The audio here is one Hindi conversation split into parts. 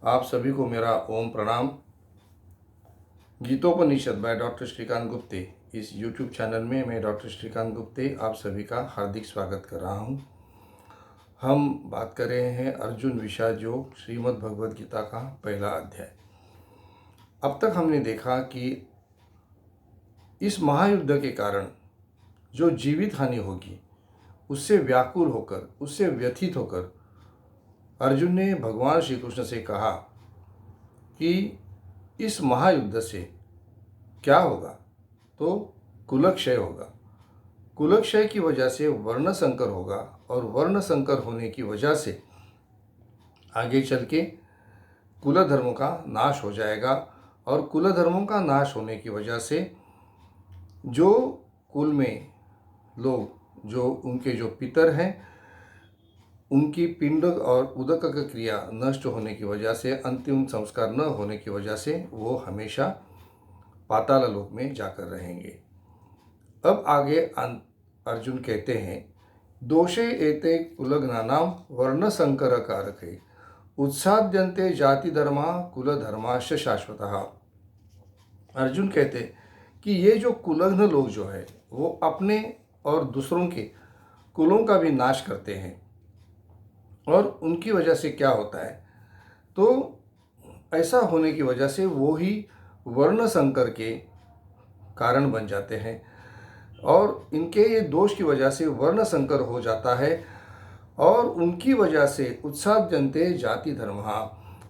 आप सभी को मेरा ओम प्रणाम। गीतोपनिषद बाय डॉक्टर श्रीकांत गुप्ते, इस यूट्यूब चैनल में मैं डॉक्टर श्रीकांत गुप्ते आप सभी का हार्दिक स्वागत कर रहा हूँ। हम बात कर रहे हैं अर्जुन विषाद योग श्रीमद् भगवद गीता का पहला अध्याय। अब तक हमने देखा कि इस महायुद्ध के कारण जो जीवित हानि होगी उससे व्याकुल होकर, उससे व्यथित होकर अर्जुन ने भगवान श्री कृष्ण से कहा कि इस महायुद्ध से क्या होगा, तो कुलक्षय होगा। कुलक्षय की वजह से वर्ण संकर होगा और वर्ण संकर होने की वजह से आगे चल के कुल धर्मों का नाश हो जाएगा और कुल धर्मों का नाश होने की वजह से जो कुल में लोग, जो उनके जो पितर हैं, उनकी पिंड और उदक की क्रिया नष्ट होने की वजह से, अंतिम संस्कार न होने की वजह से वो हमेशा पाताल लोक में जाकर रहेंगे। अब आगे अर्जुन कहते हैं, दोषे एते कुलघ्नानाम वर्ण संकर कारके उत्साद्यन्ते जाति धर्मा कुल धर्माश्च शाश्वतः। अर्जुन कहते कि ये जो कुलघ्न लोग जो है वो अपने और दूसरों के कुलों का भी नाश करते हैं और उनकी वजह से क्या होता है, तो ऐसा होने की वजह से वो ही वर्ण संकर के कारण बन जाते हैं और इनके ये दोष की वजह से वर्ण संकर हो जाता है और उनकी वजह से उत्साद्यन्ते जाति धर्म,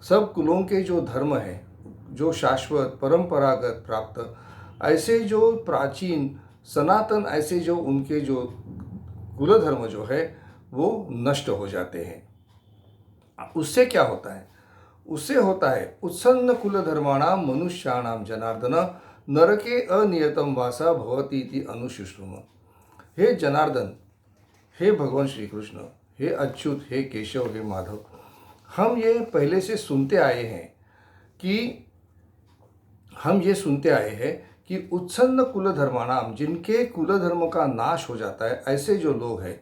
सब कुलों के जो धर्म है, जो शाश्वत परंपरागत प्राप्त ऐसे जो प्राचीन सनातन ऐसे जो उनके जो कुल धर्म जो है वो नष्ट हो जाते हैं। उससे क्या होता है, उससे होता है उत्सन्न कुल धर्माणाम मनुष्याणाम जनार्दन नरके अनियतम वासा भवती इति अनुशुश्रुम। हे जनार्दन, हे भगवान श्री कृष्ण, हे अच्युत, हे केशव, हे माधव, हम ये पहले से सुनते आए हैं कि उत्सन्न कुल धर्माणाम, जिनके कुल धर्म का नाश हो जाता है, ऐसे जो लोग हैं,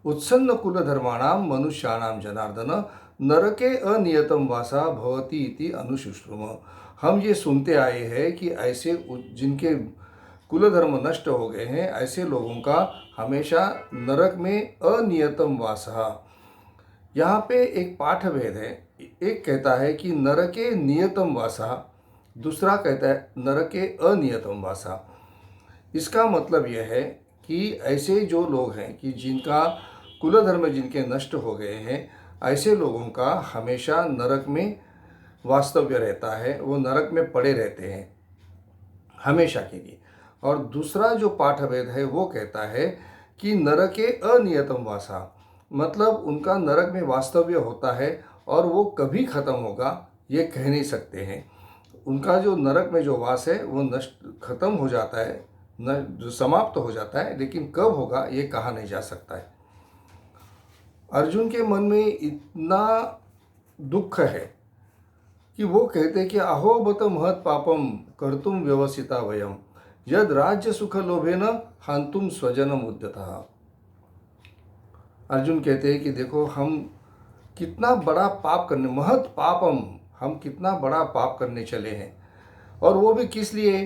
उत्सन्न कुल धर्माणाम मनुष्याणाम जनार्दन नरके अनियतम वासा भवती इति अनुशुश्रुम। हम ये सुनते आए हैं कि ऐसे जिनके कुल धर्म नष्ट हो गए हैं, ऐसे लोगों का हमेशा नरक में अनियतम वासा। यहाँ पे एक पाठ भेद है, एक कहता है कि नरके नियतम वासा, दूसरा कहता है नरके अनियतम वासा। इसका मतलब यह है कि ऐसे जो लोग हैं कि जिनका कुल धर्म जिनके नष्ट हो गए हैं, ऐसे लोगों का हमेशा नरक में वास्तव्य रहता है, वो नरक में पड़े रहते हैं हमेशा के लिए। और दूसरा जो पाठभेद है वो कहता है कि नरके अनियतम वासा, मतलब उनका नरक में वास्तव्य होता है और वो कभी खत्म होगा ये कह नहीं सकते हैं। उनका जो नरक में जो वास है वो नष्ट खत्म हो जाता है, जो समाप्त हो जाता है, लेकिन कब होगा ये कहा नहीं जा सकता है। अर्जुन के मन में इतना दुख है कि वो कहते कि अहो बत महत् पापम कर्तुम व्यवसिता वयम यद राज्य सुख लोभेन हंतुम स्वजनम उद्यतः। अर्जुन कहते हैं कि देखो हम कितना बड़ा पाप करने, महत् पापम, हम कितना बड़ा पाप करने चले हैं, और वो भी किस लिए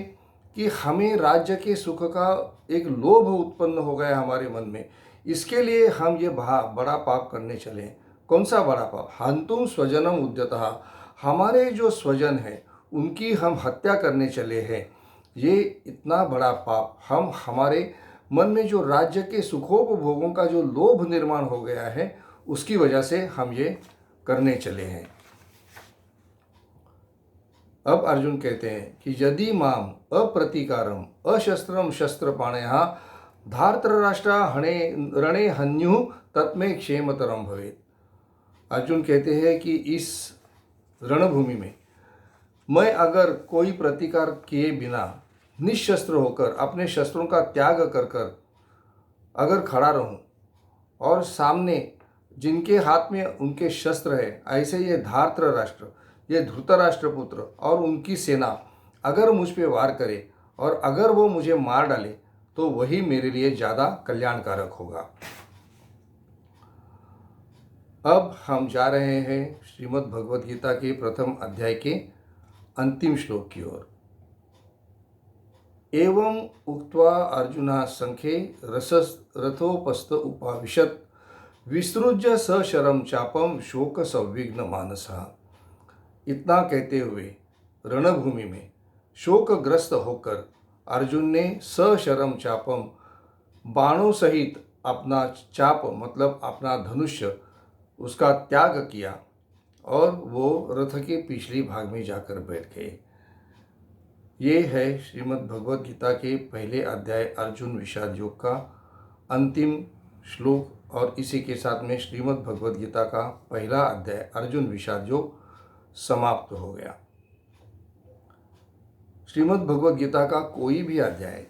कि हमें राज्य के सुख का एक लोभ उत्पन्न हो गया हमारे मन में, इसके लिए हम ये बड़ा पाप करने चले हैं। कौन सा बड़ा पाप? हंतुम स्वजनम उद्यतः, हमारे जो स्वजन हैं उनकी हम हत्या करने चले हैं। ये इतना बड़ा पाप, हम हमारे मन में जो राज्य के सुखोपभोगों का जो लोभ निर्माण हो गया है उसकी वजह से हम ये करने चले हैं। अब अर्जुन कहते हैं कि यदि माम अप्रतीकारम अशस्त्रम शस्त्रपाणया धार्तराष्ट्र हणे रणे हन्यु तत्मे क्षेमतरम भवेत्। अर्जुन कहते हैं कि इस रणभूमि में मैं अगर कोई प्रतिकार किए बिना निशस्त्र होकर अपने शस्त्रों का त्याग कर कर अगर खड़ा रहूं और सामने जिनके हाथ में उनके शस्त्र है, ऐसे ये धार्तराष्ट्र राष्ट्र, ये धृतराष्ट्र पुत्र और उनकी सेना अगर मुझ पे वार करे और अगर वो मुझे मार डाले तो वही मेरे लिए ज़्यादा कल्याणकारक होगा। अब हम जा रहे हैं श्रीमद् भगवद गीता के प्रथम अध्याय के अंतिम श्लोक की ओर। एवं उक्त्वा अर्जुनः संखे रथोपस्थ उपाविशत् विसृज्य सशरम चापम शोक संविघ्न मानसः। इतना कहते हुए रणभूमि में शोकग्रस्त होकर अर्जुन ने सशरम चापम बाणों सहित अपना चाप मतलब अपना धनुष्य उसका त्याग किया और वो रथ के पिछले भाग में जाकर बैठ गए। ये है श्रीमद् भगवद गीता के पहले अध्याय अर्जुन विषाद योग का अंतिम श्लोक और इसी के साथ में श्रीमद् भगवद गीता का पहला अध्याय अर्जुन विषाद योग समाप्त हो गया। श्रीमद् भगवद गीता का कोई भी अध्याय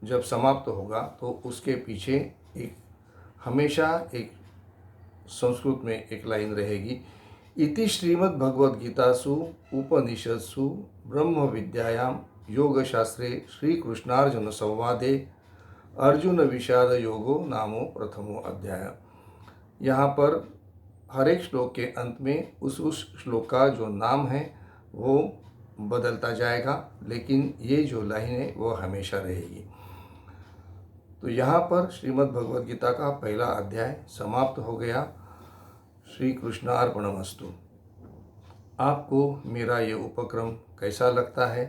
जब समाप्त होगा तो उसके पीछे एक हमेशा एक संस्कृत में एक लाइन रहेगी, इति श्रीमद् भगवद गीतासु उपनिषत्सु ब्रह्म विद्यायां योग शास्त्रे श्री कृष्णार्जुन संवादे अर्जुन विषाद योगो नामो प्रथमो अध्याय। यहाँ पर हर एक श्लोक के अंत में उस श्लोक का जो नाम है वो बदलता जाएगा, लेकिन ये जो लाइन है वो हमेशा रहेगी। तो यहाँ पर श्रीमद् भगवद गीता का पहला अध्याय समाप्त हो गया। श्री कृष्णार्पणमस्तु। आपको मेरा ये उपक्रम कैसा लगता है,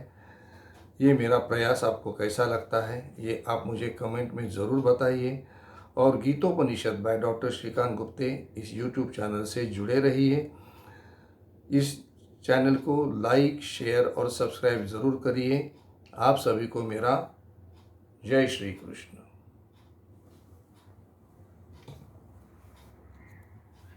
ये मेरा प्रयास आपको कैसा लगता है, ये आप मुझे कमेंट में ज़रूर बताइए। और गीतोपनिषद बाय डॉक्टर श्रीकांत गुप्ते इस यूट्यूब चैनल से जुड़े रहिए। इस चैनल को लाइक, शेयर और सब्सक्राइब ज़रूर करिए। आप सभी को मेरा जय श्री कृष्ण।